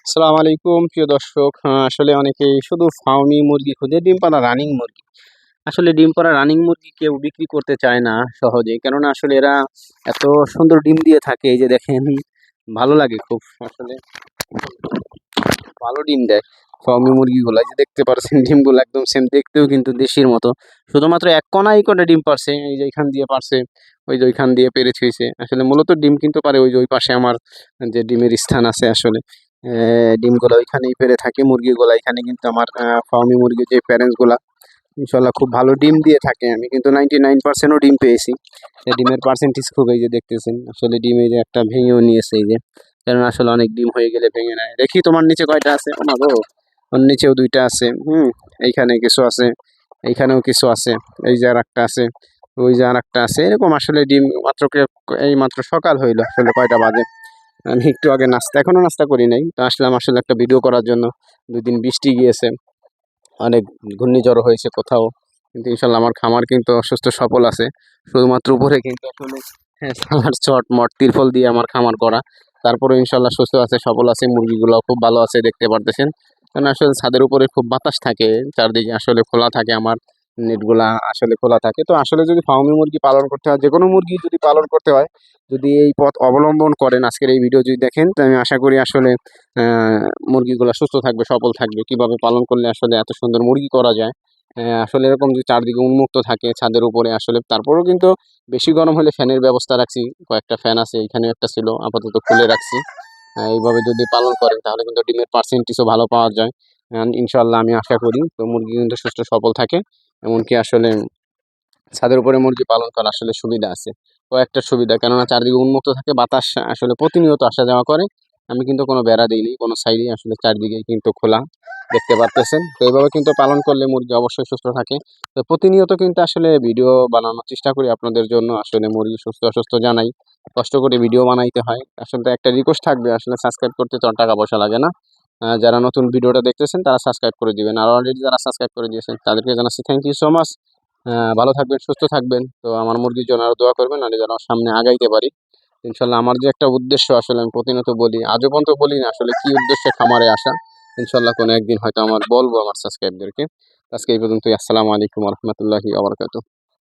আসসালামু আলাইকুম প্রিয় দর্শক। আসলে অনেকেই শুধু ফার্মি মুরগি খুঁজে, ডিম পাড়া রানিং মুরগি। আসলে ডিম পাড়া রানিং মুরগি কেউ বিক্রি করতে চায় না সহজে, কেননা আসলে এরা এত সুন্দর ডিম দিয়ে থাকে। এই যে দেখেন, ভালো লাগে খুব। আসলে ভালো ডিম দেয় ফার্মি মুরগিগুলো। এই যে দেখতে পারছেন ডিমগুলো একদম সেম, দেখতেও কিন্তু দেশির মতো। শুধুমাত্র এক কণাই করে ডিম পারছে, এই যে এখান দিয়ে পারছে, ওই যে ওইখান দিয়ে পেরে ছুঁয়েছে। আসলে মূলত ডিম কিন্তু পারে ওই যে ওই পাশে আমার যে ডিমের স্থান আছে। আসলে ডিমগুলো ওইখানেই পেরে থাকে মুরগিগুলা। এখানে কিন্তু আমার ফার্মি মুরগির যে প্যারেন্টস গুলা ইনশাল্লাহ খুব ভালো ডিম দিয়ে থাকে। আমি কিন্তু 99%ও ডিম পেয়েছি। এই ডিমের পার্সেন্টেজ খুব, এই যে দেখতেছেন আসলে ডিম এই যে একটা ভেঙেও নিয়েছে এই যে, কারণ আসলে অনেক ডিম হয়ে গেলে ভেঙে নেয়। দেখি তোমার নিচে কয়টা আছে? ও মা গো, ওর নিচেও দুইটা আছে। এইখানে কিছু আছে, এইখানেও কিছু আছে, এই যে আর একটা আছে, ওই যে আর একটা আছে। এরকম আসলে ডিম মাত্র এই মাত্র সকাল হইলো, আসলে কয়টা বাজে। আমি একটু আগে এখনো নাস্তা করি নাই, তো আসলাম আসলে একটা ভিডিও করার জন্য। 2 দিন বৃষ্টি গিয়েছে, অনেক ঘূর্ণিঝড় হয়েছে কোথাও, কিন্তু ইনশাল্লাহ আমার খামার কিন্তু সুস্থ সফল আছে। শুধুমাত্র উপরে কিন্তু আসলে আমার চট মট তিরপল দিয়ে আমার খামার করা, তারপরে ইনশাল্লাহ সুস্থ আছে, সফল আছে। মুরগিগুলো খুব ভালো আছে, দেখতে পারতেছেন। কারণ আসলে ছাদের উপরে খুব বাতাস থাকে, চারদিকে আসলে খোলা থাকে, আমার নেটগুলা আসলে খোলা থাকে। তো আসলে যদি ফার্মি মুরগি পালন করতে হয়, যে কোনো মুরগি যদি পালন করতে হয়, যদি এই পথ অবলম্বন করেন, আজকের এই ভিডিও যদি দেখেন, তো আমি আশা করি আসলে মুরগিগুলো সুস্থ থাকবে, সফল থাকবে। কিভাবে পালন করলে আসলে এত সুন্দর মুরগি করা যায়। আসলে এরকম যে চারদিকে উন্মুক্ত থাকে ছাদের উপরে, আসলে তারপরেও কিন্তু বেশি গরম হলে ফ্যানের ব্যবস্থা রাখছি, কয়েকটা ফ্যান আছে, এখানে একটা ছিল, আপাতত খুলে রাখছি। এইভাবে যদি পালন করেন তাহলে কিন্তু ডিমের পার্সেন্টেজও ভালো পাওয়া যায়। ইনশাল্লাহ আমি আশা করি তো মুরগি কিন্তু সুস্থ সফল থাকে। এমনকি আসলে ছাদের উপরে মুরগি পালন করা আসলে সুবিধা আছে, কয়েকটা সুবিধা, কেননা চারদিকে উন্মুক্ত থাকে, বাতাস আসলে প্রতিনিয়ত আসা যাওয়া করে। আমি কিন্তু কোনো বেড়া দিইনি কোনো সাইডে, আসলে চারদিকেই কিন্তু খোলা, দেখতে পারতেছেন। তো এইভাবে কিন্তু পালন করলে মুরগি অবশ্যই সুস্থ থাকে। তো প্রতিনিয়ত কিন্তু আসলে ভিডিও বানানোর চেষ্টা করি আপনাদের জন্য। আসলে মুরগি সুস্থ অসুস্থ জানাই, কষ্ট করে ভিডিও বানাইতে হয়। আসলে একটা রিকোয়েস্ট থাকবে, আসলে সাবস্ক্রাইব করতে তো আর টাকা পয়সা লাগে না। যারা নতুন ভিডিওটা দেখতেছেন তারা সাবস্ক্রাইব করে দিবেন, আর অলরেডি যারা সাবস্ক্রাইব করে দিয়েছেন তাদেরকে জানাচ্ছি থ্যাংক ইউ সো মাচ। ভালো থাকবেন, সুস্থ থাকবেন। তো আমার মুরগির জন্য আরো দোয়া করবেন, আমি যেন সামনে আগাইতে পারি ইনশাল্লাহ। আমার যে একটা উদ্দেশ্য, আসলে আমি প্রতিনিয়ত বলি, আজও পর্যন্ত বলি না আসলে কি উদ্দেশ্যে খামারে আসা। ইনশাল্লাহ কোনো একদিন হয়তো আমার বলবো আমার সাবস্ক্রাইবদেরকে। আজকে এই পর্যন্তই। আসসালামু আলাইকুম রহমতুল্লাহি আবরকাতুহ।